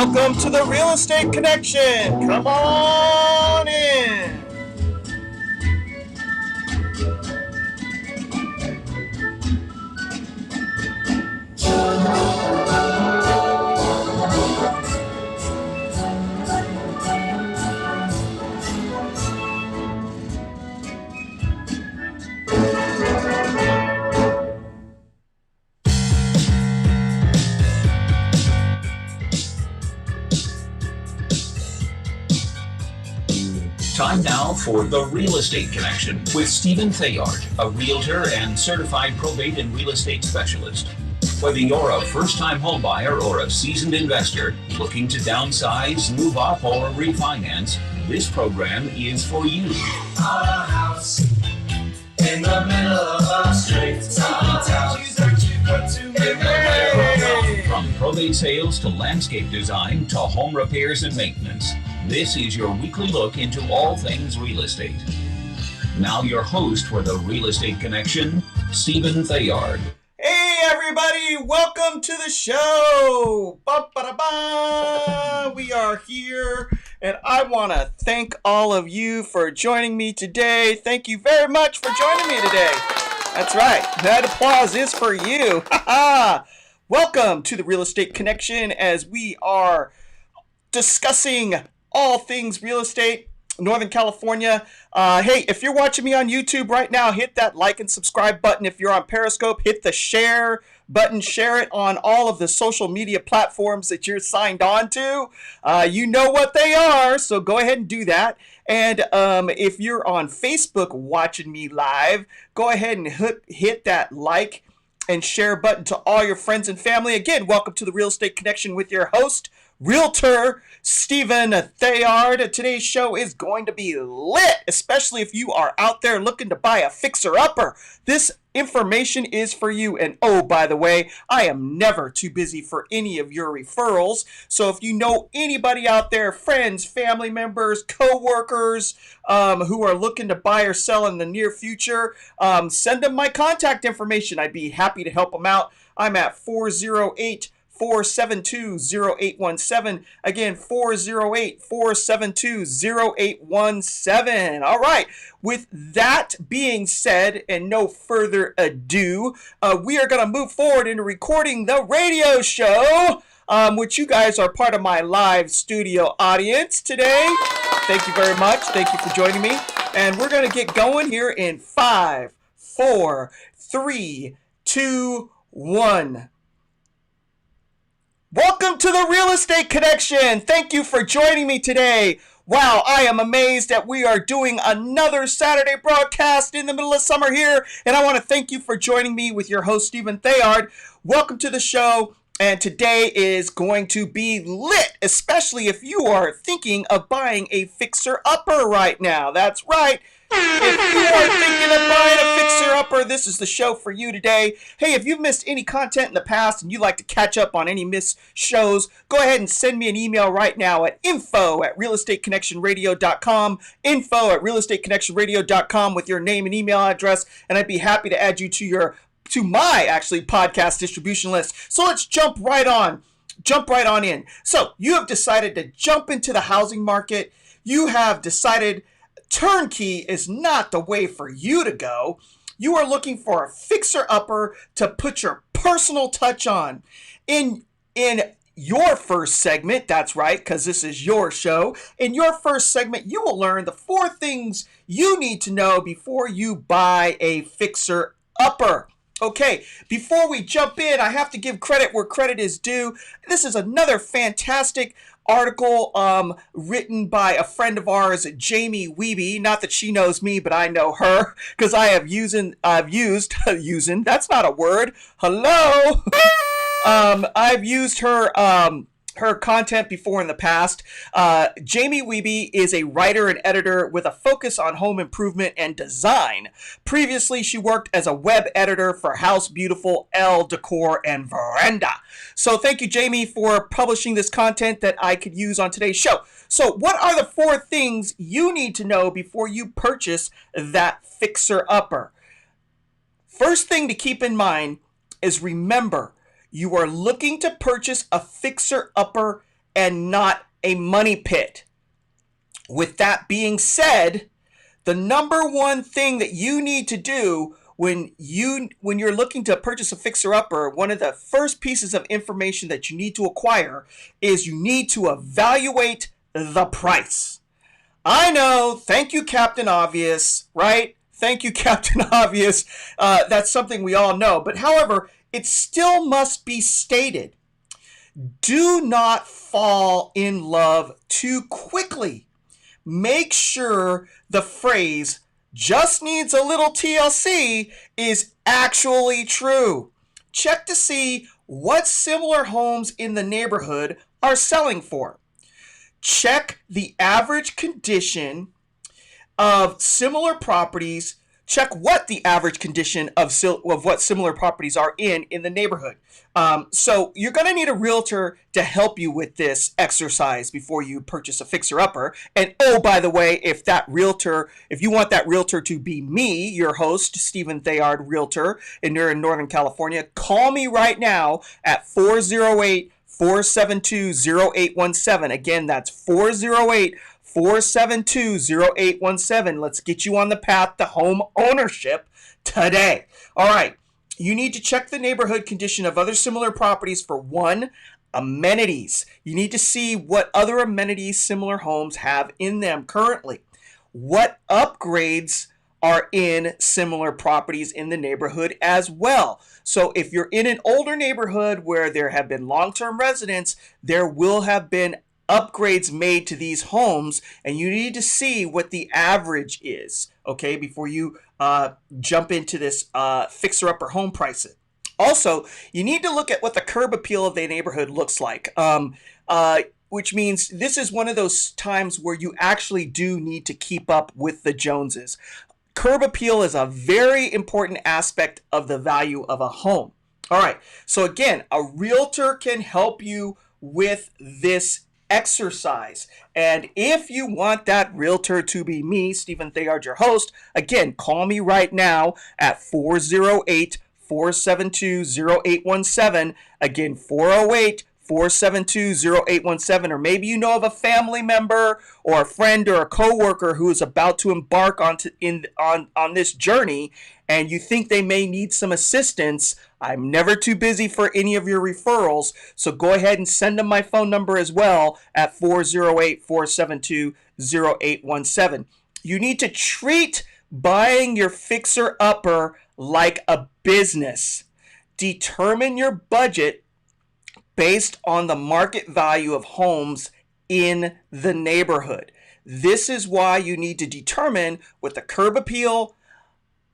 Welcome to the Real Estate Connection. Come on in. Time now for The Real Estate Connection with Stephen Thayard, a realtor and certified probate and real estate specialist. Whether you're a first-time homebuyer or a seasoned investor looking to downsize, move up, or refinance, this program is for you. Our house in the middle of a street. From probate sales to landscape design to home repairs and maintenance, this is your weekly look into all things real estate. Now your host for the Real Estate Connection, Stephen Thayard. Hey everybody, welcome to the show. Ba-ba-da-ba. We are here and I want to thank all of you for joining me today. Thank you very much for joining me today. That's right, that applause is for you. Welcome to the Real Estate Connection as we are discussing all things real estate, Northern California. Hey, if you're watching me on YouTube right now, hit that like and subscribe button. If you're on Periscope, hit the share button. Share it on all of the social media platforms that you're signed on to. You know what they are, so go ahead and do that. And if you're on Facebook watching me live, go ahead and hit that like and share button to all your friends and family. Again, welcome to the Real Estate Connection with your host, Realtor Stephen Thayard. Today's show is going to be lit, especially if you are out there looking to buy a fixer-upper. This information is for you. And oh, by the way, I am never too busy for any of your referrals. So if you know anybody out there, friends, family members, co-workers who are looking to buy or sell in the near future, send them my contact information. I'd be happy to help them out. I'm at 408-472-0817. Again, 408-472-0817. All right. With that being said, and no further ado, we are going to move forward into recording the radio show, which you guys are part of my live studio audience today. Thank you very much. Thank you for joining me. And we're going to get going here in 5, 4, 3, 2, 1. Welcome to the Real Estate Connection. Thank you for joining me today. Wow, I am amazed that we are doing another Saturday broadcast in the middle of summer here, and I want to thank you for joining me with your host, Stephen Thayard. Welcome to the show, and today is going to be lit, especially if you are thinking of buying a fixer-upper right now. That's right. If you are thinking of buying a fixer-upper, this is the show for you today. Hey, if you've missed any content in the past and you'd like to catch up on any missed shows, go ahead and send me an email right now at info@realestateconnectionradio.com, info@realestateconnectionradio.com with your name and email address, and I'd be happy to add you to my podcast distribution list. So let's jump right on in. So you have decided to jump into the housing market. You have decided turnkey is not the way for you to go. You are looking for a fixer-upper to put your personal touch on. In your first segment, that's right, because this is your show. In your first segment, you will learn the 4 things you need to know before you buy a fixer-upper. Okay, before we jump in, I have to give credit where credit is due. This is another fantastic article written by a friend of ours, Jamie Wiebe. Not that she knows me, but I know her because I've used, that's not a word. Hello. I've used her content before in the past. Jamie Wiebe is a writer and editor with a focus on home improvement and design. Previously, she worked as a web editor for House Beautiful, Elle Decor, and Veranda. So thank you, Jamie, for publishing this content that I could use on today's show. So what are the 4 things you need to know before you purchase that fixer-upper? First thing to keep in mind is remember, you are looking to purchase a fixer-upper and not a money pit. With that being said, the number one thing that you need to do when you're looking to purchase a fixer-upper, one of the first pieces of information that you need to acquire is you need to evaluate the price. I know, thank you, Captain Obvious, right? Thank you, Captain Obvious. That's something we all know. But however, it still must be stated. Do not fall in love too quickly. Make sure the phrase just needs a little TLC is actually true. Check to see what similar homes in the neighborhood are selling for. Check the average condition of similar properties. Check what the average condition of what similar properties are in the neighborhood. So you're going to need a realtor to help you with this exercise before you purchase a fixer-upper. And oh, by the way, if you want that realtor to be me, your host, Stephen Thayard, realtor, and you're in Northern California, call me right now at 408-472-0817. Again, that's 408-472-0817. Let's get you on the path to home ownership today. All right. You need to check the neighborhood condition of other similar properties for one, amenities. You need to see what other amenities similar homes have in them currently. What upgrades are in similar properties in the neighborhood as well. So if you're in an older neighborhood where there have been long-term residents, there will have been upgrades made to these homes, and you need to see what the average is, okay, before you jump into this fixer-upper home pricing. Also, you need to look at what the curb appeal of the neighborhood looks like, which means this is one of those times where you actually do need to keep up with the Joneses. Curb appeal is a very important aspect of the value of a home. All right, so again, a realtor can help you with this exercise. And if you want that realtor to be me, Stephen Thayard, your host, again, call me right now at 408-472-0817. Again, 408-472-0817. Or maybe you know of a family member or a friend or a coworker who is about to embark on this journey, and you think they may need some assistance. I'm never too busy for any of your referrals, so go ahead and send them my phone number as well at 408-472-0817. You need to treat buying your fixer-upper like a business. Determine your budget based on the market value of homes in the neighborhood. This is why you need to determine what the curb appeal,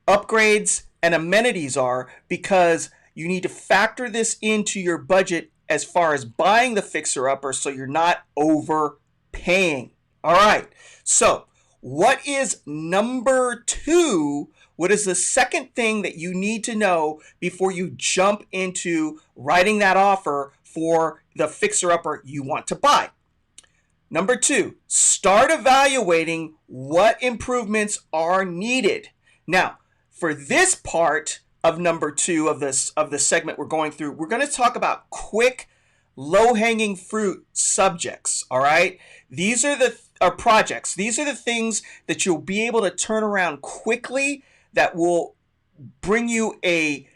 upgrades, and amenities are, because you need to factor this into your budget as far as buying the fixer-upper so you're not overpaying. All right, so what is number two? What is the second thing that you need to know before you jump into writing that offer for the fixer-upper you want to buy? Number two, start evaluating what improvements are needed. Now, for this part of number two of the segment we're going through, we're going to talk about quick, low-hanging fruit subjects, all right? These are the projects. These are the things that you'll be able to turn around quickly that will bring you a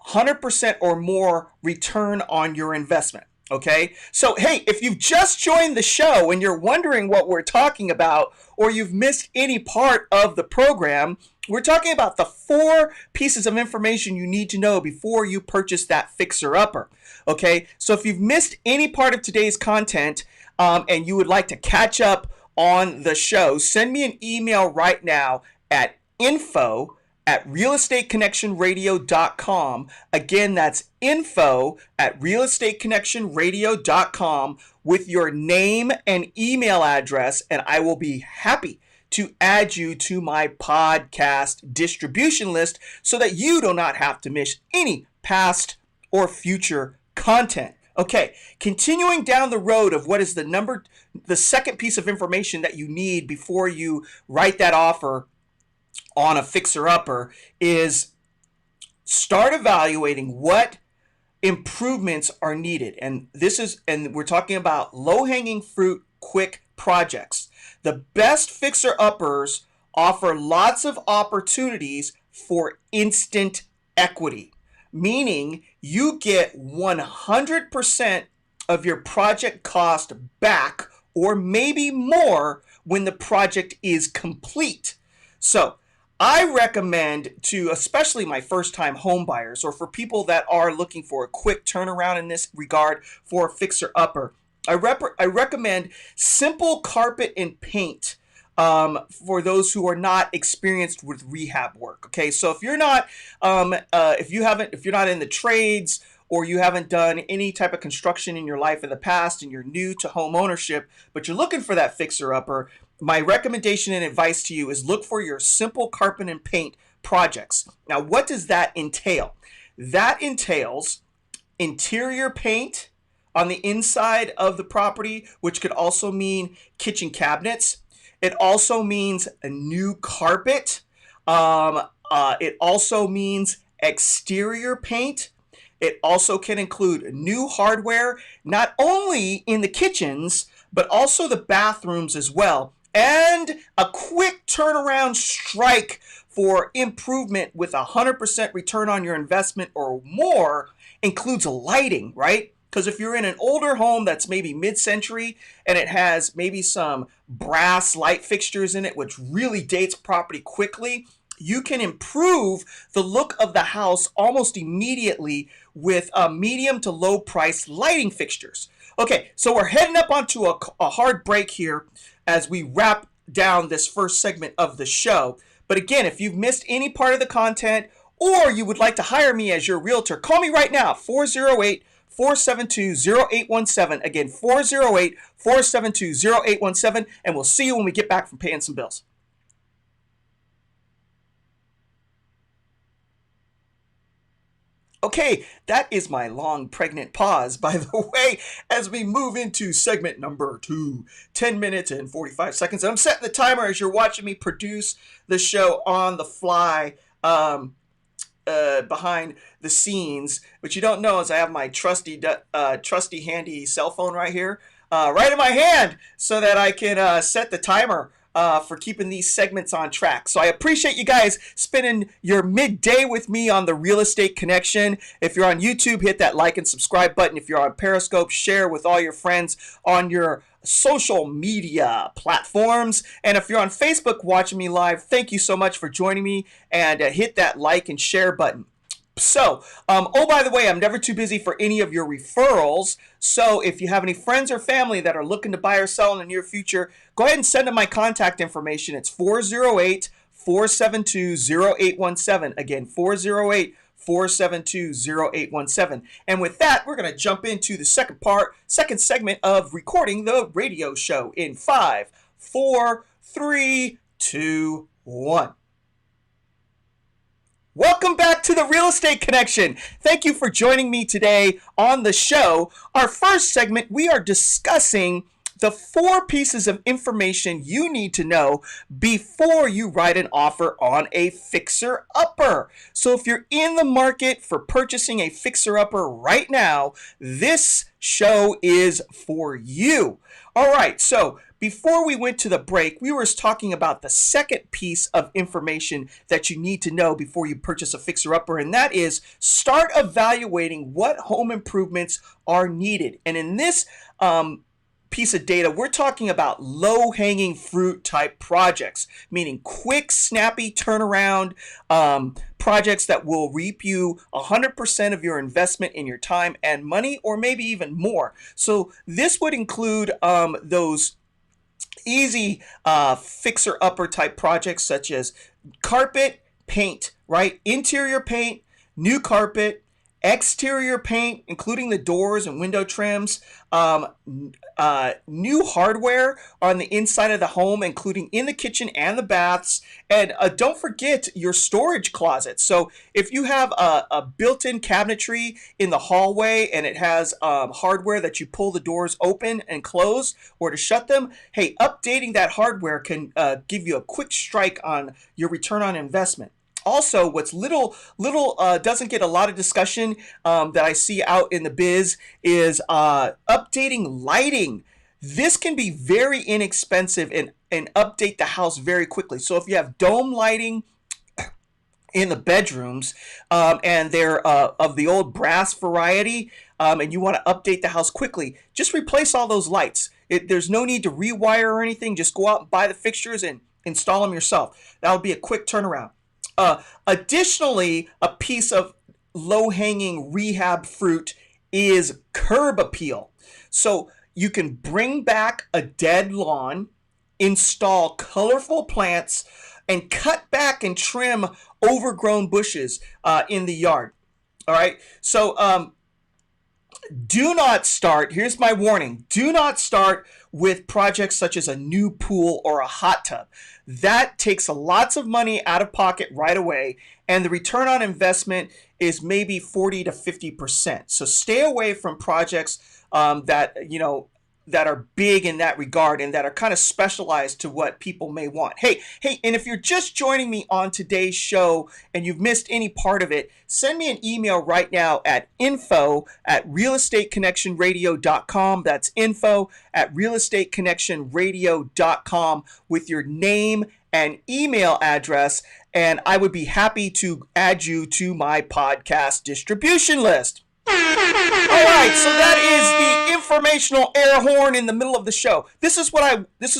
100% or more return on your investment. Okay, so hey, if you've just joined the show and you're wondering what we're talking about, or you've missed any part of the program, we're talking about the 4 pieces of information you need to know before you purchase that fixer-upper. Okay, so if you've missed any part of today's content and you would like to catch up on the show, send me an email right now at info@realestateconnectionradio.com. Again, that's info@realestateconnectionradio.com with your name and email address, and I will be happy to add you to my podcast distribution list so that you do not have to miss any past or future content. Okay, continuing down the road of what is the second piece of information that you need before you write that offer on a fixer-upper is start evaluating what improvements are needed. And we're talking about low-hanging fruit, quick projects. The best fixer-uppers offer lots of opportunities for instant equity, meaning you get 100% of your project cost back or maybe more when the project is complete. So I recommend to, especially my first-time home buyers or for people that are looking for a quick turnaround in this regard for a fixer-upper, I recommend simple carpet and paint for those who are not experienced with rehab work. Okay, so if you're not, if you're not in the trades or you haven't done any type of construction in your life in the past and you're new to home ownership, but you're looking for that fixer-upper, my recommendation and advice to you is look for your simple carpet and paint projects. Now, what does that entail? That entails interior paint on the inside of the property, which could also mean kitchen cabinets. It also means a new carpet. It also means exterior paint. It also can include new hardware, not only in the kitchens, but also the bathrooms as well. And a quick turnaround strike for improvement with 100% return on your investment or more includes lighting, right? Because if you're in an older home that's maybe mid-century and it has maybe some brass light fixtures in it, which really dates property quickly, you can improve the look of the house almost immediately with medium to low price lighting fixtures. Okay, so we're heading up onto a hard break here as we wrap down this first segment of the show. But again, if you've missed any part of the content or you would like to hire me as your realtor, call me right now, 408-472-0817. Again, 408-472-0817, and we'll see you when we get back from paying some bills. Okay, that is my long pregnant pause, by the way, as we move into segment number 2, 10 minutes and 45 seconds. And I'm setting the timer as you're watching me produce the show on the fly behind the scenes. What you don't know is I have my trusty handy cell phone right here, right in my hand, so that I can set the timer for keeping these segments on track. So I appreciate you guys spending your midday with me on the Real Estate Connection. If you're on YouTube, hit that like and subscribe button. If you're on Periscope, share with all your friends on your social media platforms. And if you're on Facebook watching me live, thank you so much for joining me, and hit that like and share button. So, oh, by the way, I'm never too busy for any of your referrals. So if you have any friends or family that are looking to buy or sell in the near future, go ahead and send them my contact information. It's 408-472-0817. Again, 408-472-0817. And with that, we're going to jump into the second segment of recording the radio show in 5, 4, 3, 2, 1. Welcome back to the Real Estate Connection. Thank you for joining me today on the show. Our first segment, we are discussing the 4 pieces of information you need to know before you write an offer on a fixer-upper. So if you're in the market for purchasing a fixer-upper right now, this show is for you. All right, so before we went to the break, we were talking about the second piece of information that you need to know before you purchase a fixer-upper, and that is start evaluating what home improvements are needed. And in this piece of data, we're talking about low-hanging fruit type projects, meaning quick, snappy turnaround projects that will reap you 100% of your investment in your time and money, or maybe even more. So this would include those easy fixer-upper type projects such as carpet, paint, right? Interior paint, new carpet, exterior paint, including the doors and window trims, new hardware on the inside of the home, including in the kitchen and the baths, and don't forget your storage closet. So if you have a built-in cabinetry in the hallway and it has hardware that you pull the doors open and close or to shut them, hey, updating that hardware can give you a quick strike on your return on investment. Also, what's little doesn't get a lot of discussion that I see out in the biz is updating lighting. This can be very inexpensive and update the house very quickly. So if you have dome lighting in the bedrooms, and they're of the old brass variety, and you want to update the house quickly, just replace all those lights. There's no need to rewire or anything. Just go out and buy the fixtures and install them yourself. That would be a quick turnaround. Additionally, a piece of low-hanging rehab fruit is curb appeal. So you can bring back a dead lawn, install colorful plants, and cut back and trim overgrown bushes in the yard. All right. So do not start. Here's my warning. Do not start with projects such as a new pool or a hot tub. That takes lots of money out of pocket right away, and the return on investment is maybe 40 to 50%. So stay away from projects that are big in that regard and that are kind of specialized to what people may want. Hey, and if you're just joining me on today's show and you've missed any part of it, send me an email right now at info@realestateconnectionradio.com. That's info@realestateconnectionradio.com with your name and email address, and I would be happy to add you to my podcast distribution list. All right, so that is the informational air horn in the middle of the show. This is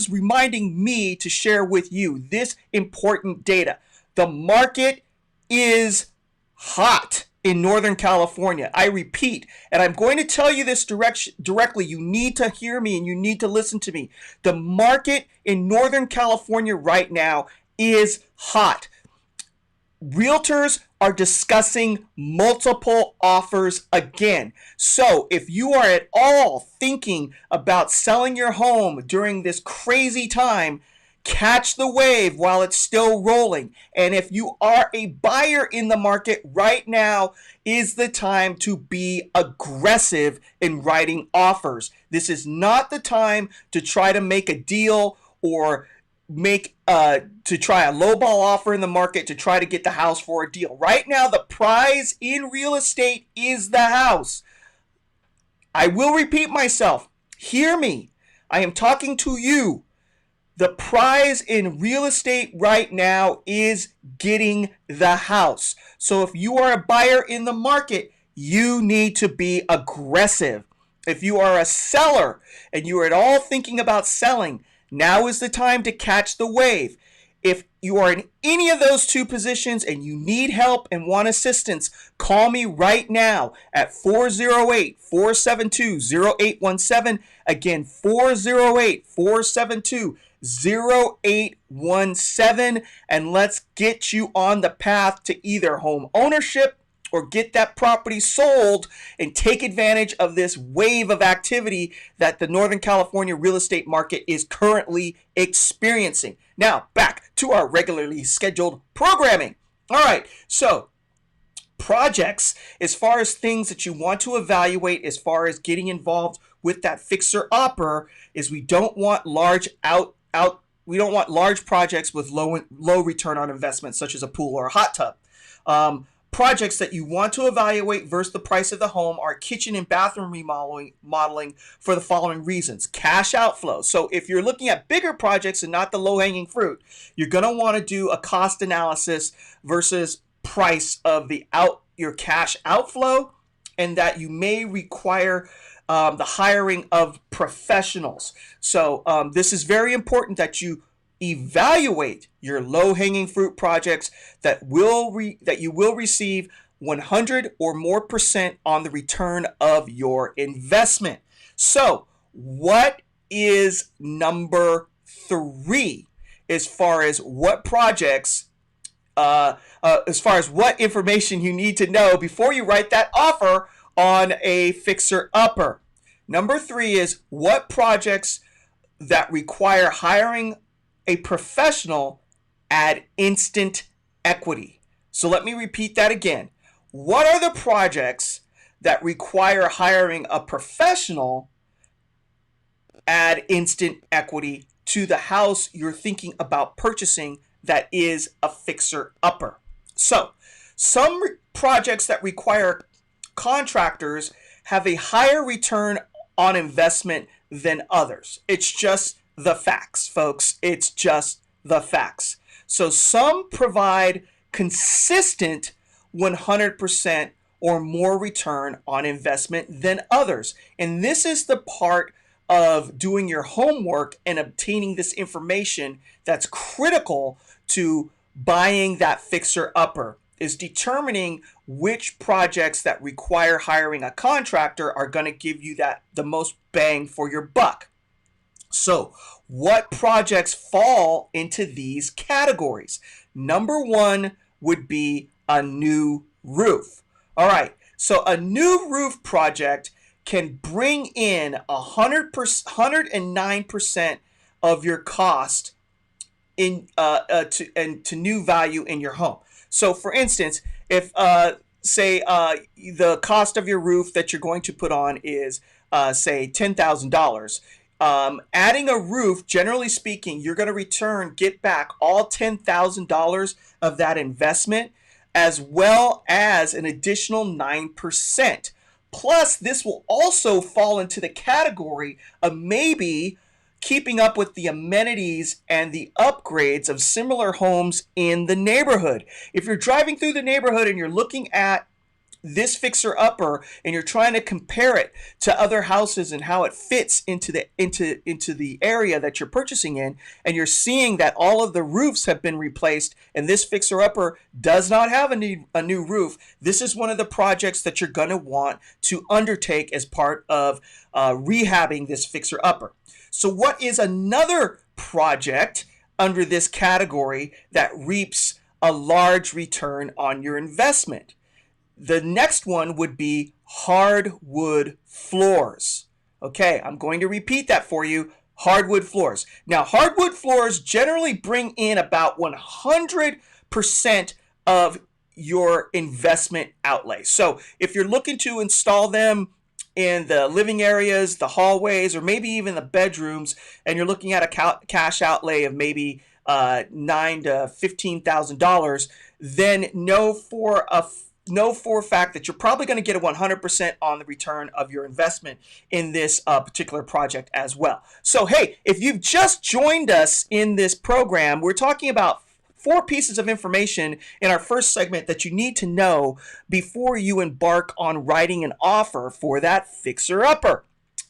reminding me to share with you this important data. The market is hot in Northern California. I repeat, and I'm going to tell you this directly. You need to hear me and you need to listen to me. The market in Northern California right now is hot. Realtors are discussing multiple offers again. So if you are at all thinking about selling your home during this crazy time, catch the wave while it's still rolling. And if you are a buyer in the market right now, is the time to be aggressive in writing offers. This is not the time to try to make a deal or to try a lowball offer in the market to try to get the house for a deal. Right now, the prize in real estate is the house. I will repeat myself. Hear me. I am talking to you. The prize in real estate right now is getting the house. So if you are a buyer in the market, you need to be aggressive. If you are a seller and you are at all thinking about selling, now is the time to catch the wave. If you are in any of those two positions and you need help and want assistance, call me right now at 408-472-0817. Again, 408-472-0817. And let's get you on the path to either home ownership or get that property sold and take advantage of this wave of activity that the Northern California real estate market is currently experiencing. Now, back to our regularly scheduled programming. All right, so projects, as far as things that you want to evaluate, as far as getting involved with that fixer-upper, is we don't want large projects with low return on investment, such as a pool or a hot tub. Projects that you want to evaluate versus the price of the home are kitchen and bathroom remodeling for the following reasons. Cash outflow. So if you're looking at bigger projects and not the low-hanging fruit, you're going to want to do a cost analysis versus price of your cash outflow, and that you may require the hiring of professionals. So this is very important that you evaluate your low-hanging fruit projects that you will receive 100 or more % on the return of your investment. So what is number 3 as far as what projects, as far as what information you need to know before you write that offer on a fixer-upper? Number 3 is what projects that require hiring a professional add instant equity. So let me repeat that again. What are the projects that require hiring a professional add instant equity to the house you're thinking about purchasing that is a fixer-upper? So, some projects that require contractors have a higher return on investment than others. It's just the facts, folks. It's just the facts. So, some provide consistent 100% or more return on investment than others. And this is the part of doing your homework and obtaining this information that's critical to buying that fixer upper, is determining which projects that require hiring a contractor are going to give you the most bang for your buck. So, what projects fall into these categories? Number one would be a new roof. All right, so a new roof project can bring in 109% of your cost to new value in your home. So, for instance, if say the cost of your roof that you're going to put on is say $10,000. Adding a roof, generally speaking, you're going to get back all $10,000 of that investment, as well as an additional 9%. Plus, this will also fall into the category of maybe keeping up with the amenities and the upgrades of similar homes in the neighborhood. If you're driving through the neighborhood and you're looking at this fixer upper and you're trying to compare it to other houses and how it fits into the area that you're purchasing in, and you're seeing that all of the roofs have been replaced and this fixer upper does not have a new roof, this is one of the projects that you're going to want to undertake as part of rehabbing this fixer upper. So what is another project under this category that reaps a large return on your investment? The next one would be hardwood floors. Okay, I'm going to repeat that for you. Hardwood floors. Now, hardwood floors generally bring in about 100% of your investment outlay. So if you're looking to install them in the living areas, the hallways, or maybe even the bedrooms, and you're looking at a cash outlay of maybe $9,000 to $15,000, then know for a fact that you're probably going to get a 100% on the return of your investment in this particular project as well. So, hey, if you've just joined us in this program, we're talking about 4 pieces of information in our first segment that you need to know before you embark on writing an offer for that fixer-upper.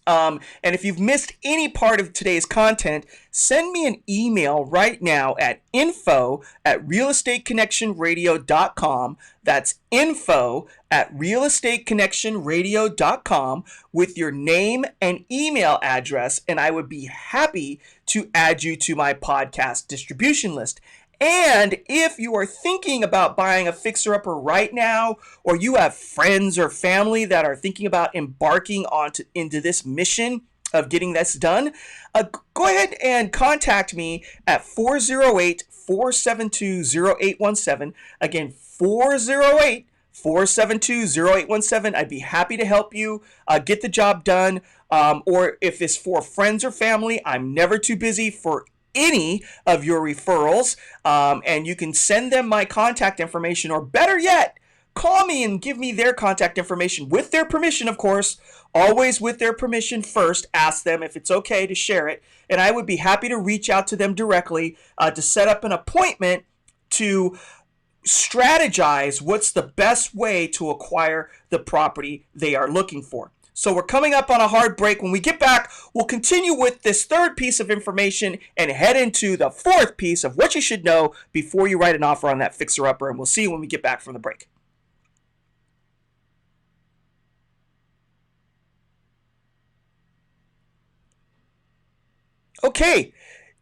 And if you've missed any part of today's content, send me an email right now at info@realestateConnectionRadio.com. That's info@realestateConnectionRadio.com with your name and email address, and I would be happy to add you to my podcast distribution list. And if you are thinking about buying a fixer-upper right now, or you have friends or family that are thinking about embarking into this mission of getting this done, go ahead and contact me at 408-472-0817. Again, 408-472-0817. I'd be happy to help you get the job done. Or if it's for friends or family, I'm never too busy for any of your referrals, and you can send them my contact information, or better yet, call me and give me their contact information with their permission, of course. Always with their permission first. Ask them if it's okay to share it, and I would be happy to reach out to them directly to set up an appointment to strategize what's the best way to acquire the property they are looking for. So we're coming up on a hard break. When we get back, we'll continue with this third piece of information and head into the fourth piece of what you should know before you write an offer on that fixer-upper, and we'll see you when we get back from the break. Okay,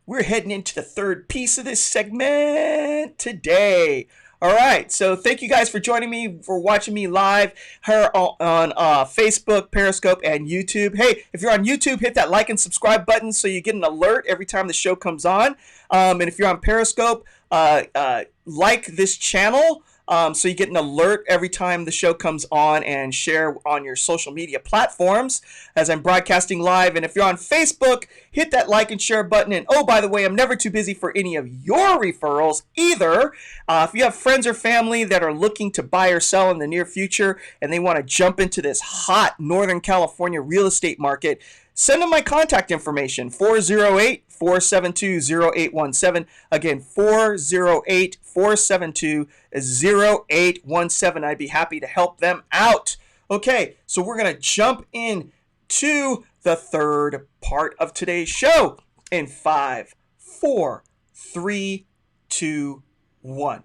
we're heading into the third piece of this segment today. All right, so thank you guys for joining me, for watching me live here on Facebook, Periscope, and YouTube. Hey, if you're on YouTube, hit that like and subscribe button so you get an alert every time the show comes on. And if you're on Periscope, like this channel So you get an alert every time the show comes on, and share on your social media platforms as I'm broadcasting live. And if you're on Facebook, hit that like and share button. And oh, by the way, I'm never too busy for any of your referrals either. If you have friends or family that are looking to buy or sell in the near future and they want to jump into this hot Northern California real estate market, send them my contact information, 408-472-0817. Again, 408-472-0817. I'd be happy to help them out. Okay, so we're going to jump in to the third part of today's show in 5, 4, 3, 2, 1.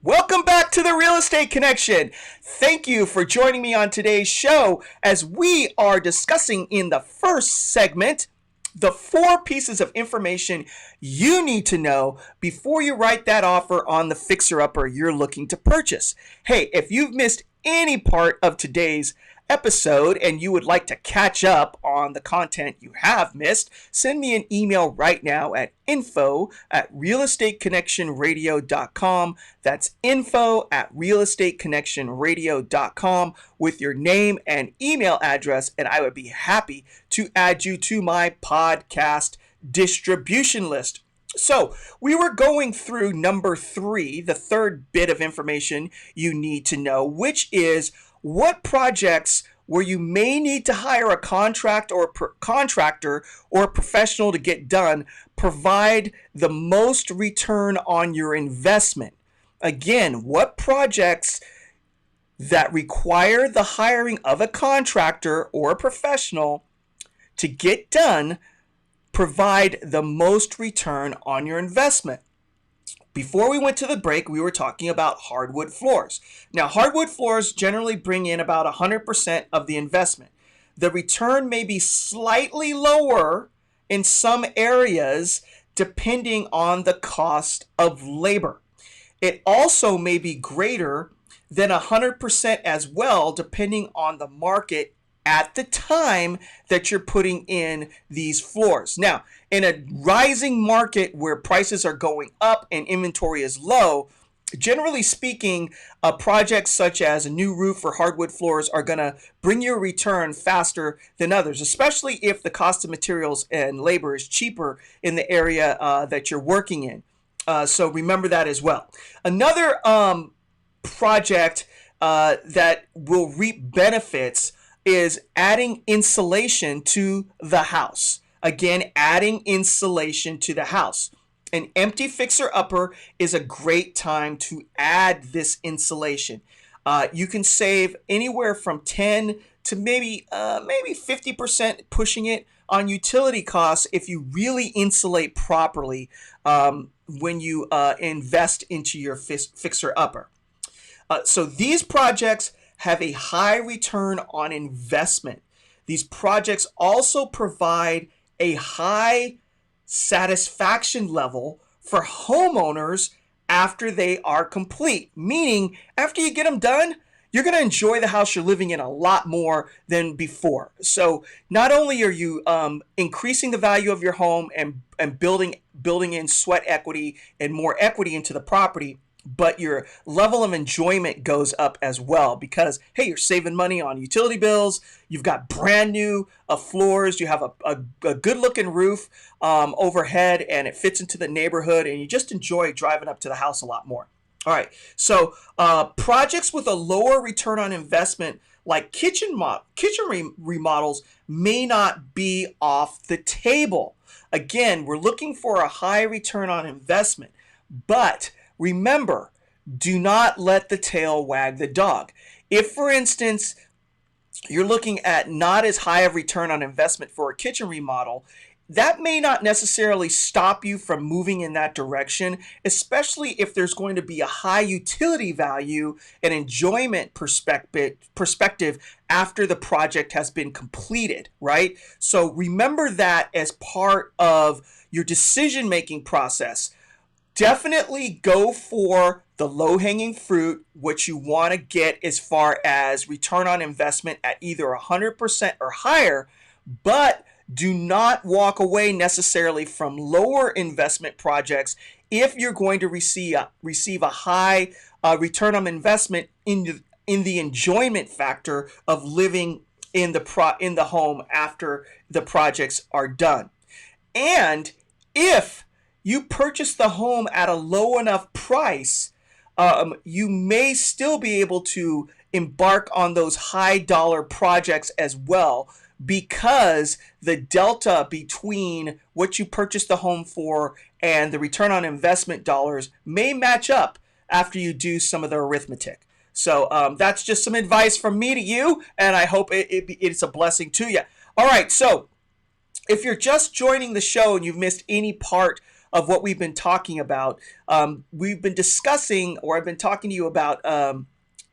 Welcome back to the Real Estate Connection. Thank you for joining me on today's show as we are discussing in the first segment the 4 pieces of information you need to know before you write that offer on the fixer-upper you're looking to purchase. Hey, if you've missed any part of today's episode and you would like to catch up on the content you have missed, send me an email right now at info@realestateconnectionradio.com. That's info@realestateconnectionradio.com with your name and email address, and I would be happy to add you to my podcast distribution list. So we were going through number 3, the third bit of information you need to know, which is what projects where you may need to hire a contractor or professional to get done provide the most return on your investment. Again, what projects that require the hiring of a contractor or a professional to get done provide the most return on your investment. Before we went to the break, we were talking about hardwood floors. Now, hardwood floors generally bring in about 100% of the investment. The return may be slightly lower in some areas depending on the cost of labor. It also may be greater than 100% as well depending on the market at the time that you're putting in these floors. Now, in a rising market where prices are going up and inventory is low, generally speaking, projects such as a new roof or hardwood floors are going to bring you a return faster than others, especially if the cost of materials and labor is cheaper in the area that you're working in. So remember that as well. Another project that will reap benefits is adding insulation to the house. Again, adding insulation to the house. An empty fixer-upper is a great time to add this insulation. You can save anywhere from 10 to maybe 50% pushing it on utility costs if you really insulate properly when you invest into your fixer-upper. So these projects have a high return on investment. These projects also provide a high satisfaction level for homeowners after they are complete. Meaning, after you get them done, you're going to enjoy the house you're living in a lot more than before. So not only are you increasing the value of your home and building in sweat equity and more equity into the property, but your level of enjoyment goes up as well because, hey, you're saving money on utility bills. You've got brand new floors. You have a good looking roof overhead, and it fits into the neighborhood, and you just enjoy driving up to the house a lot more. All right, so projects with a lower return on investment like kitchen remodels may not be off the table. Again, we're looking for a high return on investment, but remember, do not let the tail wag the dog. If, for instance, you're looking at not as high of return on investment for a kitchen remodel, that may not necessarily stop you from moving in that direction, especially if there's going to be a high utility value and enjoyment perspective after the project has been completed, right? So remember that as part of your decision-making process. Definitely go for the low-hanging fruit, what you want to get as far as return on investment at either 100% or higher, but do not walk away necessarily from lower investment projects if you're going to receive a high return on investment in the enjoyment factor of living in the home after the projects are done. And if you purchase the home at a low enough price, you may still be able to embark on those high dollar projects as well, because the delta between what you purchased the home for and the return on investment dollars may match up after you do some of the arithmetic. So that's just some advice from me to you, and I hope it's a blessing to you. All right, so if you're just joining the show and you've missed any part of what we've been talking about, we've been discussing, or I've been talking to you about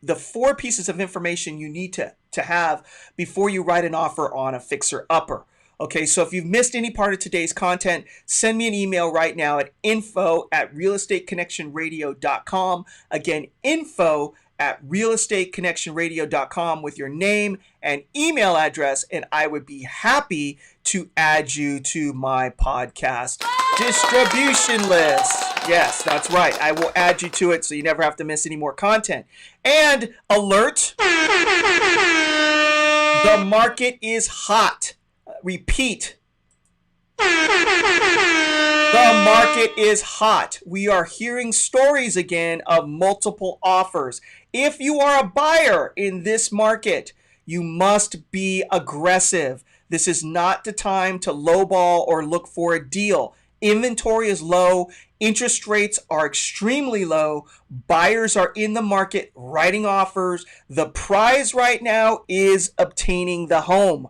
the 4 pieces of information you need to have before you write an offer on a fixer-upper. Okay, so if you've missed any part of today's content, send me an email right now at info@realestateconnectionradio.com. Again, info@realestateconnectionradio.com with your name and email address, and I would be happy to add you to my podcast distribution list. Yes, that's right. I will add you to it so you never have to miss any more content. And alert, the market is hot. Repeat. The market is hot. We are hearing stories again of multiple offers. If you are a buyer in this market, you must be aggressive. This is not the time to lowball or look for a deal. Inventory is low. Interest rates are extremely low. Buyers are in the market writing offers. The prize right now is obtaining the home.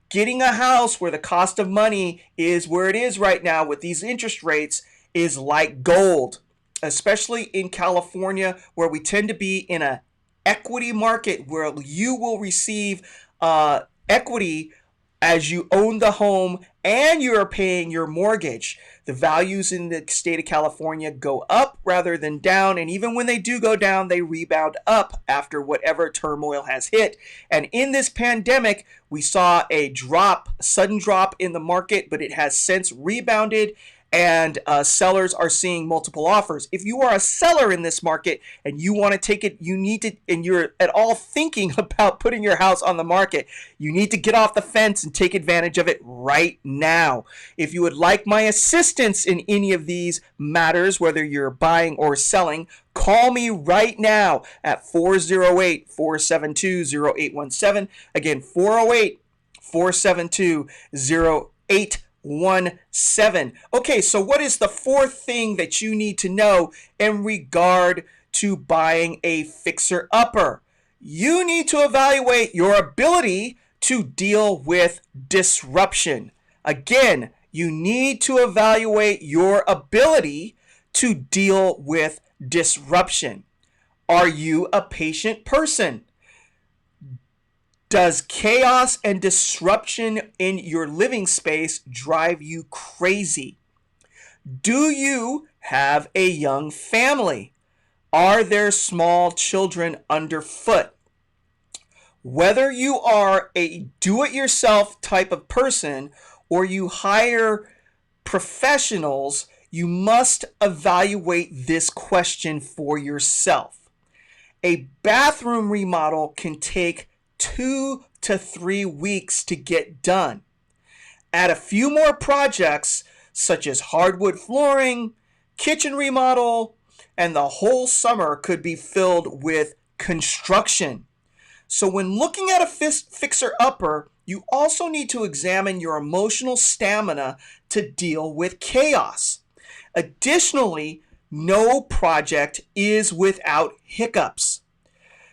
Getting a house where the cost of money is where it is right now with these interest rates is like gold, especially in California, where we tend to be in an equity market where you will receive equity as you own the home and you are paying your mortgage. The values in the state of California go up rather than down, and even when they do go down, they rebound up after whatever turmoil has hit. And in this pandemic, we saw a sudden drop in the market, but it has since rebounded, and sellers are seeing multiple offers. If you are a seller in this market and you want to take it, you need to, and you're at all thinking about putting your house on the market, you need to get off the fence and take advantage of it right now. If you would like my assistance in any of these matters, whether you're buying or selling, call me right now at 408-472-0817. Again, 408-472-0817. 17. Okay, so what is the 4th thing that you need to know in regard to buying a fixer-upper? You need to evaluate your ability to deal with disruption. Again, you need to evaluate your ability to deal with disruption. Are you a patient person? Does chaos and disruption in your living space drive you crazy? Do you have a young family? Are there small children underfoot? Whether you are a do-it-yourself type of person or you hire professionals, you must evaluate this question for yourself. A bathroom remodel can take 2 to 3 weeks to get done. Add a few more projects such as hardwood flooring, kitchen remodel, and the whole summer could be filled with construction. So when looking at a fixer-upper, you also need to examine your emotional stamina to deal with chaos. Additionally, no project is without hiccups.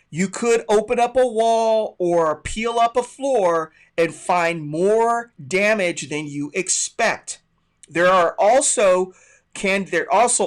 You could open up a wall or peel up a floor and find more damage than you expect. There also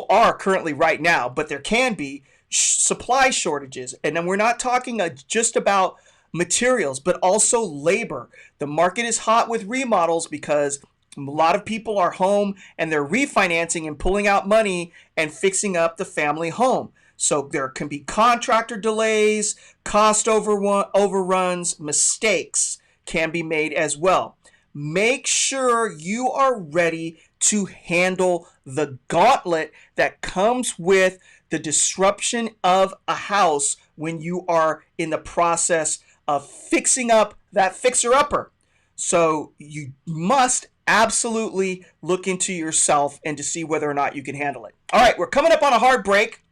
are currently right now, but there can be supply shortages. And then we're not talking just about materials, but also labor. The market is hot with remodels because a lot of people are home and they're refinancing and pulling out money and fixing up the family home. So there can be contractor delays, cost overruns, mistakes can be made as well. Make sure you are ready to handle the gauntlet that comes with the disruption of a house when you are in the process of fixing up that fixer-upper. So you must absolutely look into yourself and to see whether or not you can handle it. All right, we're coming up on a hard break.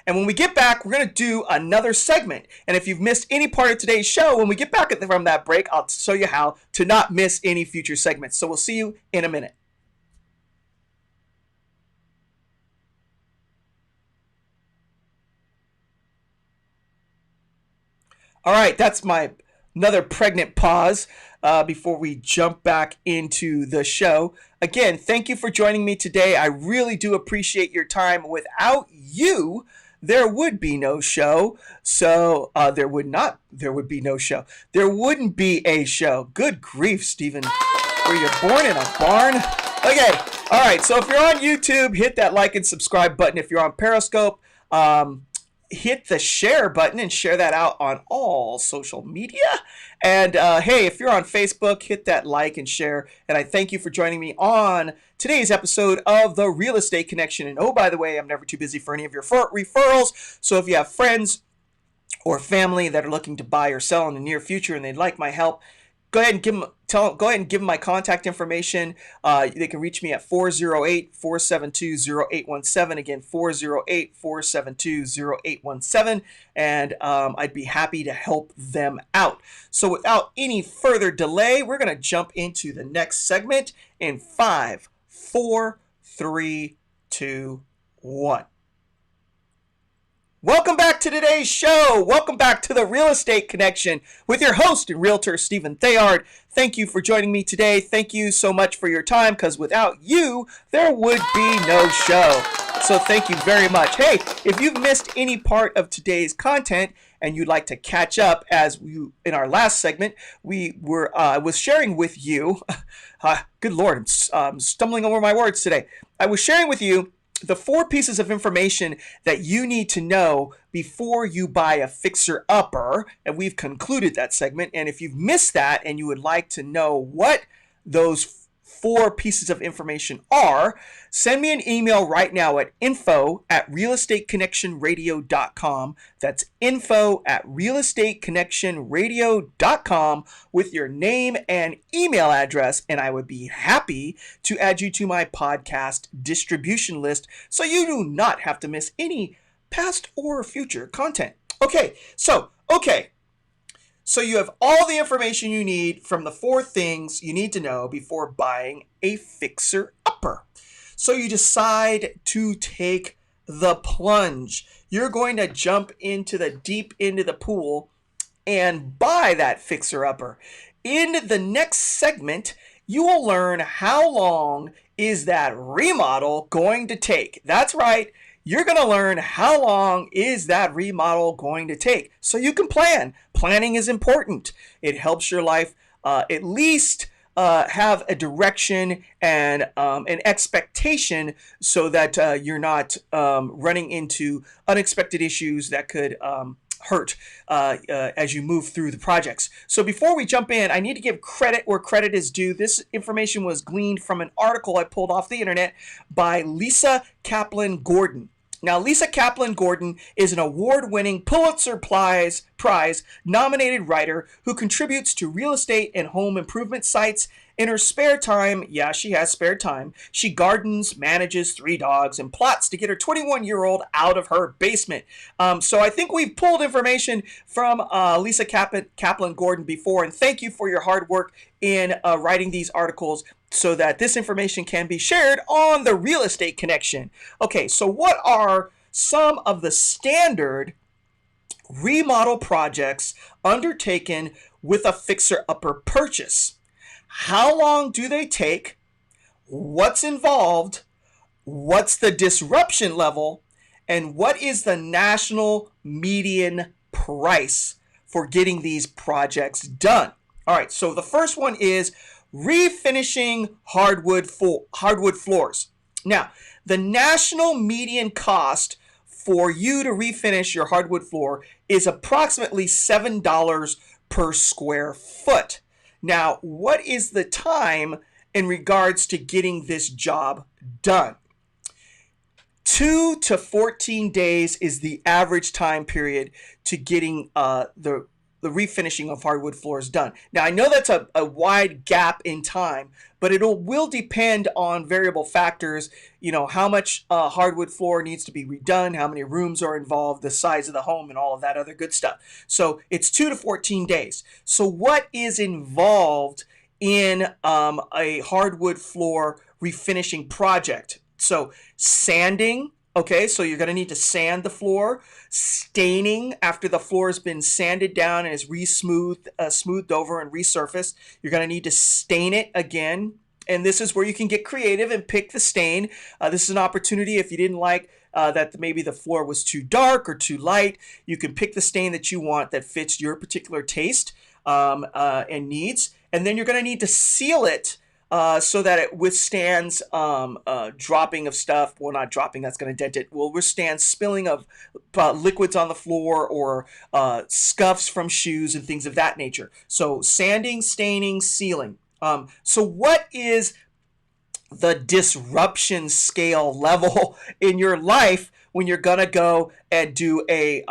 And when we get back, we're going to do another segment. And if you've missed any part of today's show, when we get back from that break, I'll show you how to not miss any future segments. So we'll see you in a minute. All right, that's my another pregnant pause before we jump back into the show. Again, thank you for joining me today. I really do appreciate your time. Without you, there would be no show. So there would be no show. There wouldn't be a show. Good grief, Stephen. Were you born in a barn? Okay. All right. So if you're on YouTube, hit that like and subscribe button. If you're on Periscope, hit the share button and share that out on all social media. And hey, if you're on Facebook, hit that like and share. And I thank you for joining me on today's episode of The Real Estate Connection. And oh, by the way, I'm never too busy for any of your referrals. So if you have friends or family that are looking to buy or sell in the near future and they'd like my help, go ahead and give them my contact information. They can reach me at 408-472-0817. Again, 408-472-0817. And I'd be happy to help them out. So without any further delay, we're going to jump into the next segment in 5, 4, 3, 2, 1. Welcome back to today's show. Welcome back to The Real Estate Connection with your host and realtor, Stephen Thayard. Thank you for joining me today. Thank you so much for your time, because without you, there would be no show. So thank you very much. Hey, if you've missed any part of today's content and you'd like to catch up, as we, in our last segment, I was sharing with you, good Lord, I'm stumbling over my words today. I was sharing with you the 4 pieces of information that you need to know before you buy a fixer-upper, and we've concluded that segment. And if you've missed that and you would like to know what those 4 pieces of information are, send me an email right now at info@realestateconnectionradio.com. That's info@realestateconnectionradio.com with your name and email address, and I would be happy to add you to my podcast distribution list so you do not have to miss any past or future content. Okay. So you have all the information you need from the 4 things you need to know before buying a fixer-upper. So you decide to take the plunge. You're going to jump into the deep end of the pool and buy that fixer-upper. In the next segment, you will learn how long is that remodel going to take. That's right. You're going to learn how long is that remodel going to take so you can plan. Planning is important. It helps your life at least have a direction and an expectation so that you're not running into unexpected issues that could hurt as you move through the projects. So before we jump in, I need to give credit where credit is due. This information was gleaned from an article I pulled off the internet by Lisa Kaplan Gordon. Now, Lisa Kaplan Gordon is an award-winning Pulitzer Prize nominated writer who contributes to real estate and home improvement sites. In her spare time, yeah, she has spare time, she gardens, manages 3 dogs, and plots to get her 21-year-old out of her basement. So I think we've pulled information from Lisa Kaplan Gordon before, and thank you for your hard work in writing these articles so that this information can be shared on The Real Estate Connection. Okay, so what are some of the standard remodel projects undertaken with a fixer-upper purchase? How long do they take? What's involved? What's the disruption level? And what is the national median price for getting these projects done? All right, so the first one is refinishing hardwood floors. Now, the national median cost for you to refinish your hardwood floor is approximately $7 per square foot. Now, what is the time in regards to getting this job done. 2 to 14 days is the average time period to getting the refinishing of hardwood floors done. Now, I know that's a wide gap in time, but it will depend on variable factors, how much hardwood floor needs to be redone, how many rooms are involved, the size of the home, and all of that other good stuff. So it's 2 to 14 days. So what is involved in a hardwood floor refinishing project? So sanding. Okay, so you're going to need to sand the floor. Staining, after the floor has been sanded down and is smoothed over and resurfaced, you're going to need to stain it again. And this is where you can get creative and pick the stain. This is an opportunity if you didn't like that maybe the floor was too dark or too light. You can pick the stain that you want that fits your particular taste and needs. And then you're going to need to seal it so that it withstands dropping of stuff. Well, not dropping, that's going to dent it. Will withstand spilling of liquids on the floor or scuffs from shoes and things of that nature. So sanding, staining, sealing. So what is the disruption scale level in your life when you're going to go and do a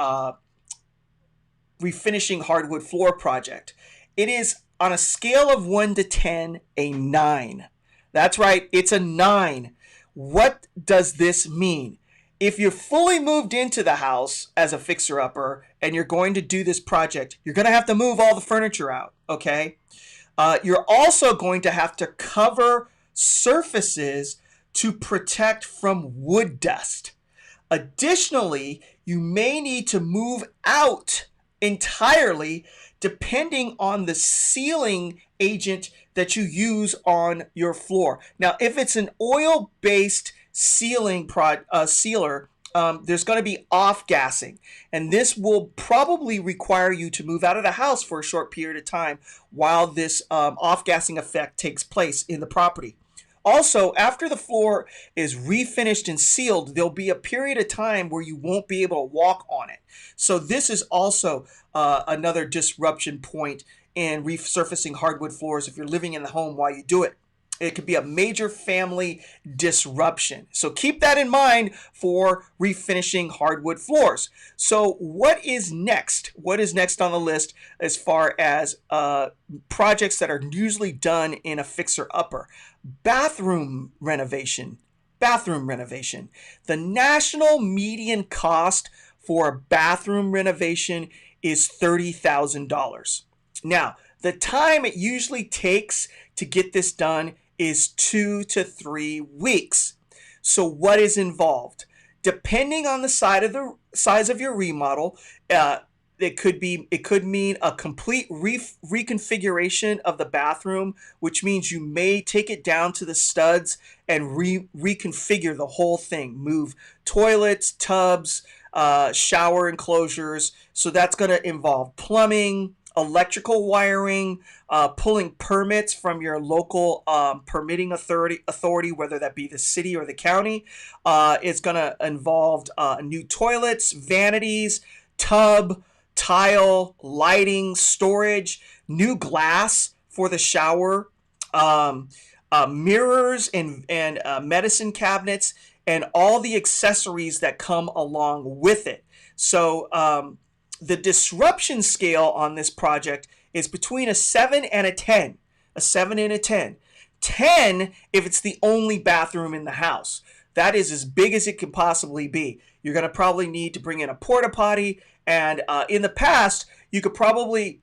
refinishing hardwood floor project? It is on a scale of 1 to 10, a 9. That's right, it's a 9. What does this mean? If you're fully moved into the house as a fixer-upper and you're going to do this project, you're going to have to move all the furniture out, okay? You're also going to have to cover surfaces to protect from wood dust. Additionally, you may need to move out entirely depending on the sealing agent that you use on your floor. Now, if it's an oil-based sealing sealer, there's going to be off-gassing, and this will probably require you to move out of the house for a short period of time while this off-gassing effect takes place in the property. Also, after the floor is refinished and sealed, there'll be a period of time where you won't be able to walk on it. So this is also another disruption point in resurfacing hardwood floors if you're living in the home while you do it. It could be a major family disruption. So keep that in mind for refinishing hardwood floors. So what is next? What is next on the list as far as projects that are usually done in a fixer-upper? Bathroom renovation. Bathroom renovation. The national median cost for a bathroom renovation is $30,000. Now, the time it usually takes to get this done is 2 to 3 weeks. So what is involved? Depending on the size of your remodel, it could mean a complete reconfiguration of the bathroom, which means you may take it down to the studs and reconfigure the whole thing. Move toilets, tubs, shower enclosures. So that's going to involve plumbing, electrical wiring, pulling permits from your local permitting authority, whether that be the city or the county. It's going to involve new toilets, vanities, tub, tile, lighting, storage, new glass for the shower, mirrors and medicine cabinets, and all the accessories that come along with it. So the disruption scale on this project is between a 7 and a 10. A 7 and a 10. 10 if it's the only bathroom in the house. That is as big as it can possibly be. You're going to probably need to bring in a porta potty, and in the past, you could probably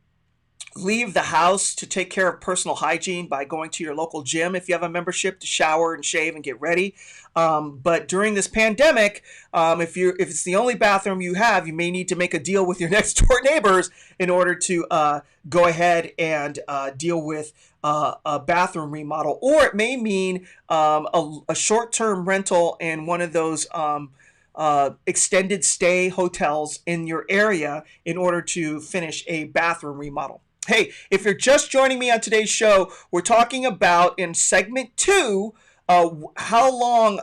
leave the house to take care of personal hygiene by going to your local gym if you have a membership to shower and shave and get ready. But during this pandemic, if it's the only bathroom you have, you may need to make a deal with your next door neighbors in order to go ahead and deal with a bathroom remodel. Or it may mean a short-term rental in one of those extended stay hotels in your area in order to finish a bathroom remodel. Hey, if you're just joining me on today's show, we're talking about in segment 2 how long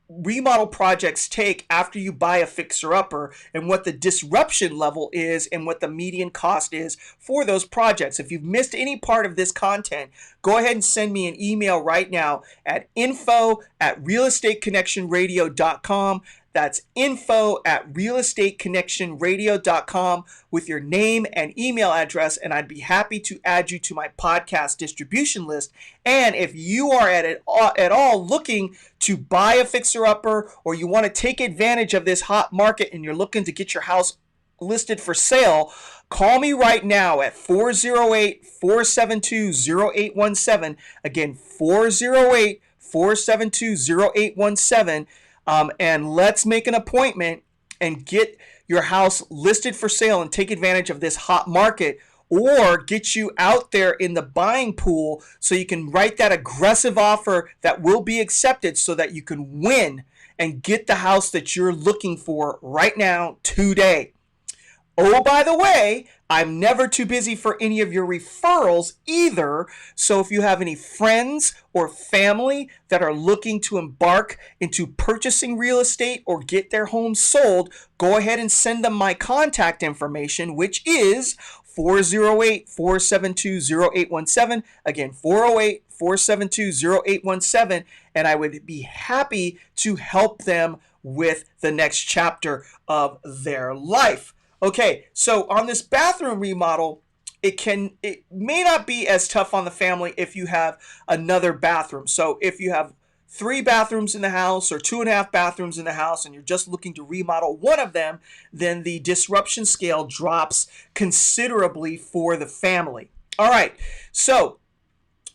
remodel projects take after you buy a fixer-upper and what the disruption level is and what the median cost is for those projects. If you've missed any part of this content, go ahead and send me an email right now at info@realestateconnectionradio.com. That's info@realestateconnectionradio.com with your name and email address, and I'd be happy to add you to my podcast distribution list. And if you are at all looking to buy a fixer-upper, or you want to take advantage of this hot market and you're looking to get your house listed for sale, call me right now at 408-472-0817. Again, 408-472-0817. And let's make an appointment and get your house listed for sale and take advantage of this hot market, or get you out there in the buying pool so you can write that aggressive offer that will be accepted so that you can win and get the house that you're looking for right now, today. Oh, by the way, I'm never too busy for any of your referrals either. So if you have any friends or family that are looking to embark into purchasing real estate or get their home sold, go ahead and send them my contact information, which is 408-472-0817. Again, 408-472-0817. And I would be happy to help them with the next chapter of their life. Okay, so on this bathroom remodel, it may not be as tough on the family if you have another bathroom. So if you have 3 bathrooms in the house or 2.5 bathrooms in the house and you're just looking to remodel one of them, then the disruption scale drops considerably for the family. All right, so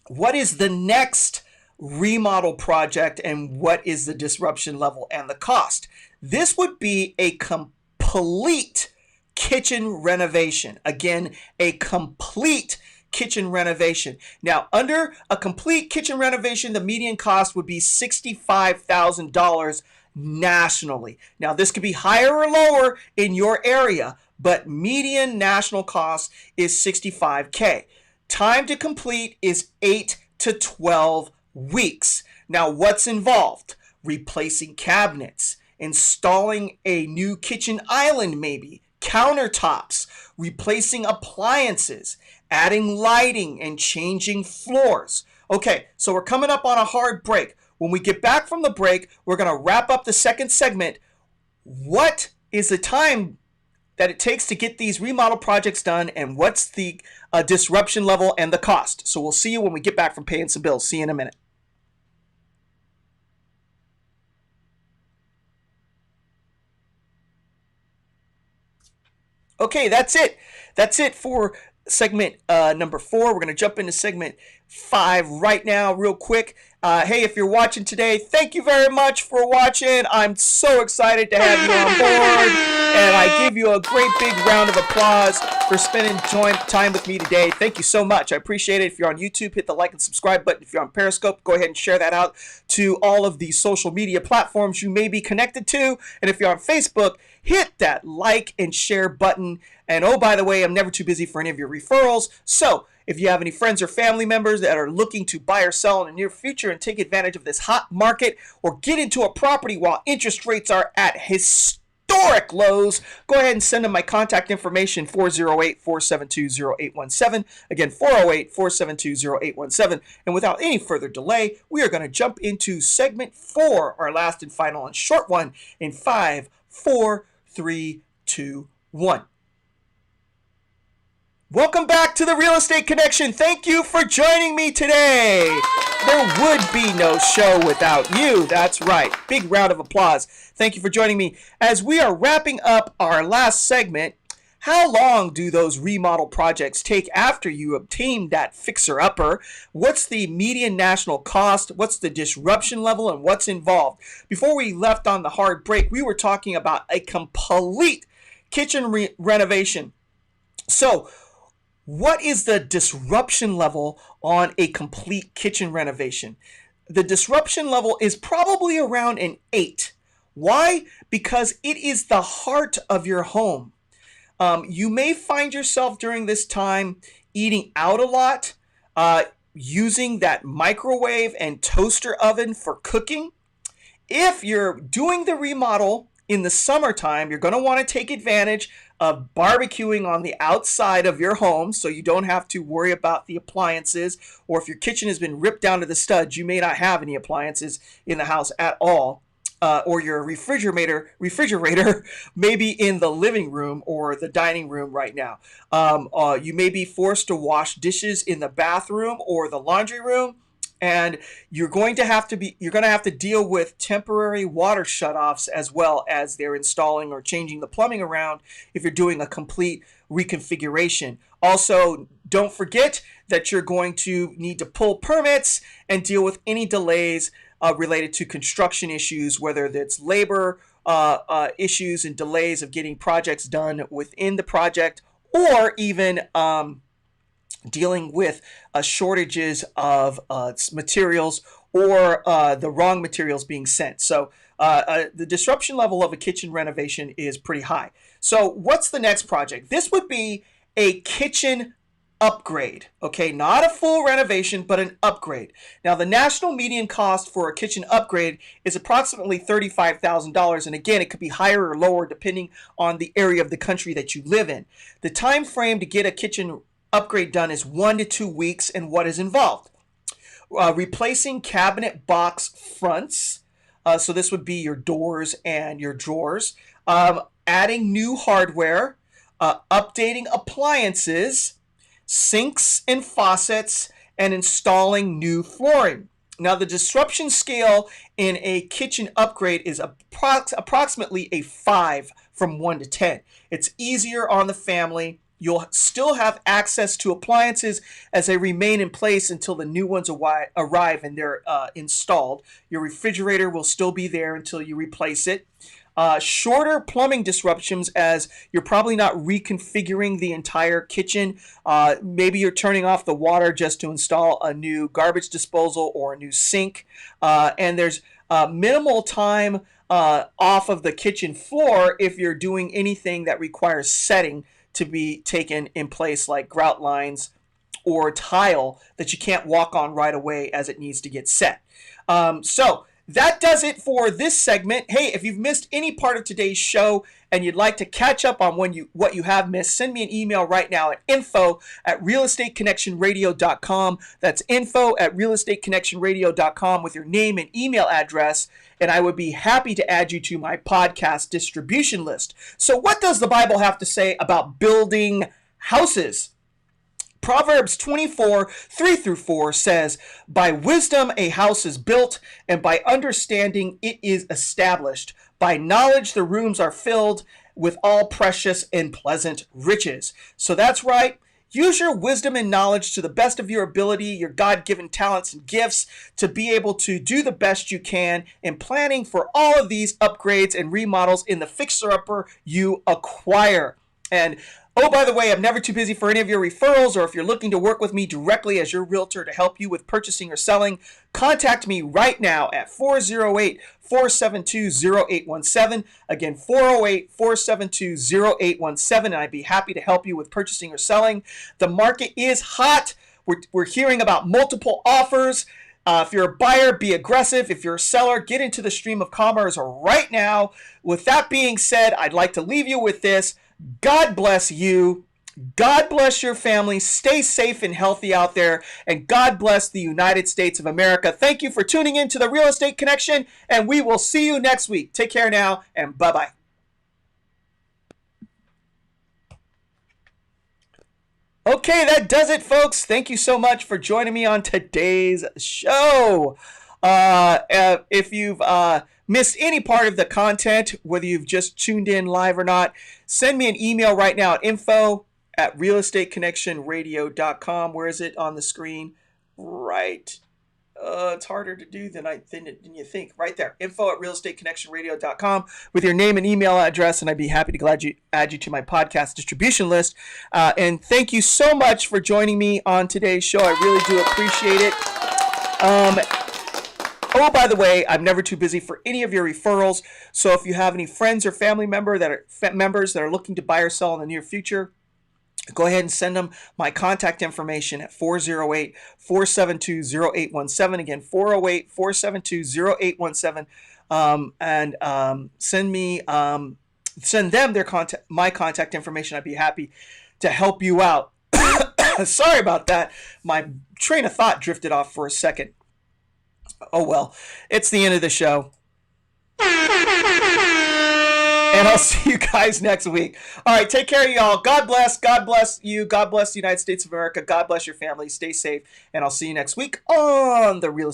what is the next remodel project and what is the disruption level and the cost? This would be a complete kitchen renovation. Again, a complete kitchen renovation. Now, under a complete kitchen renovation, the median cost would be $65,000 nationally. Now, this could be higher or lower in your area, but median national cost is $65K. Time to complete is 8 to 12 weeks. Now, what's involved? Replacing cabinets, installing a new kitchen island maybe, countertops, replacing appliances, adding lighting, and changing floors. Okay, so we're coming up on a hard break. When we get back from the break, we're going to wrap up the second segment. What is the time that it takes to get these remodel projects done, and what's the disruption level and the cost? So we'll see you when we get back from paying some bills. See you in a minute. Okay, that's it. That's it for segment number 4. We're going to jump into segment 5 right now real quick. Hey, if you're watching today, thank you very much for watching. I'm so excited to have you on board, and I give you a great big round of applause for spending time with me today. Thank you so much. I appreciate it. If you're on YouTube, hit the like and subscribe button. If you're on Periscope, go ahead and share that out to all of the social media platforms you may be connected to. And if you're on Facebook, hit that like and share button. And oh, by the way, I'm never too busy for any of your referrals. So if you have any friends or family members that are looking to buy or sell in the near future and take advantage of this hot market, or get into a property while interest rates are at historic lows, go ahead and send them my contact information, 408-472-0817. Again, 408-472-0817. And without any further delay, we are going to jump into segment 4, our last and final and short one, in 5, 4, 3, 2, 1. Welcome back to the Real Estate Connection. Thank you for joining me today. There would be no show without you. That's right. Big round of applause. Thank you for joining me. As we are wrapping up our last segment, how long do those remodel projects take after you obtain that fixer-upper? What's the median national cost? What's the disruption level, and what's involved? Before we left on the hard break, we were talking about a complete kitchen renovation. So, what is the disruption level on a complete kitchen renovation? The disruption level is probably around an 8. Why? Because it is the heart of your home. You may find yourself during this time eating out a lot, using that microwave and toaster oven for cooking. If you're doing the remodel in the summertime, you're going to want to take advantage of barbecuing on the outside of your home so you don't have to worry about the appliances. Or if your kitchen has been ripped down to the studs, you may not have any appliances in the house at all. Or your refrigerator may be in the living room or the dining room right now. You may be forced to wash dishes in the bathroom or the laundry room, and you're going to have to deal with temporary water shutoffs as well as they're installing or changing the plumbing around if you're doing a complete reconfiguration. Also, don't forget that you're going to need to pull permits and deal with any delays related to construction issues, whether that's labor issues and delays of getting projects done within the project, or even dealing with shortages of materials or the wrong materials being sent. So the disruption level of a kitchen renovation is pretty high. So what's the next project? This would be a kitchen upgrade, okay? Not a full renovation, but an upgrade. Now, the national median cost for a kitchen upgrade is approximately $35,000. And again, it could be higher or lower depending on the area of the country that you live in. The time frame to get a kitchen upgrade done is 1 to 2 weeks, and what is involved? Replacing cabinet box fronts. So this would be your doors and your drawers. Adding new hardware, updating appliances, sinks and faucets, and installing new flooring. Now, the disruption scale in a kitchen upgrade is approximately a 5 from 1 to 10. It's easier on the family. You'll still have access to appliances as they remain in place until the new ones arrive and they're installed. Your refrigerator will still be there until you replace it. Shorter plumbing disruptions, as you're probably not reconfiguring the entire kitchen. Maybe you're turning off the water just to install a new garbage disposal or a new sink. And there's minimal time off of the kitchen floor if you're doing anything that requires setting to be taken in place, like grout lines or tile that you can't walk on right away as it needs to get set. So that does it for this segment. Hey, if you've missed any part of today's show and you'd like to catch up on what you have missed, send me an email right now at info@realestateconnectionradio.com. That's info@realestateconnectionradio.com with your name and email address, and I would be happy to add you to my podcast distribution list. So what does the Bible have to say about building houses? Proverbs 24, 3-4 says, "By wisdom a house is built, and by understanding it is established. By knowledge the rooms are filled with all precious and pleasant riches." So that's right. Use your wisdom and knowledge to the best of your ability, your God-given talents and gifts, to be able to do the best you can in planning for all of these upgrades and remodels in the fixer-upper you acquire. And oh, by the way, I'm never too busy for any of your referrals, or if you're looking to work with me directly as your realtor to help you with purchasing or selling, contact me right now at 408-472-0817. Again, 408-472-0817, and I'd be happy to help you with purchasing or selling. The market is hot. We're hearing about multiple offers. If you're a buyer, be aggressive. If you're a seller, get into the stream of commerce right now. With that being said, I'd like to leave you with this. God bless you. God bless your family. Stay safe and healthy out there. And God bless the United States of America. Thank you for tuning in to the Real Estate Connection. And we will see you next week. Take care now and bye-bye. Okay, that does it, folks. Thank you so much for joining me on today's show. If you've missed any part of the content, whether you've just tuned in live or not, send me an email right now at info@realestateconnectionradio.com. Where is it on the screen? Right. It's harder to do than you think. Right there. info@realestateconnectionradio.com with your name and email address, and I'd be happy to add you to my podcast distribution list. And thank you so much for joining me on today's show. I really do appreciate it. Oh, by the way, I'm never too busy for any of your referrals. So if you have any friends or family members that are looking to buy or sell in the near future, go ahead and send them my contact information at 408-472-0817. Again, 408-472-0817. and send them my contact information. I'd be happy to help you out. Sorry about that. My train of thought drifted off for a second. Oh well, it's the end of the show. And I'll see you guys next week. All right, take care of y'all. God bless. God bless you. God bless the United States of America. God bless your family. Stay safe. And I'll see you next week on The Real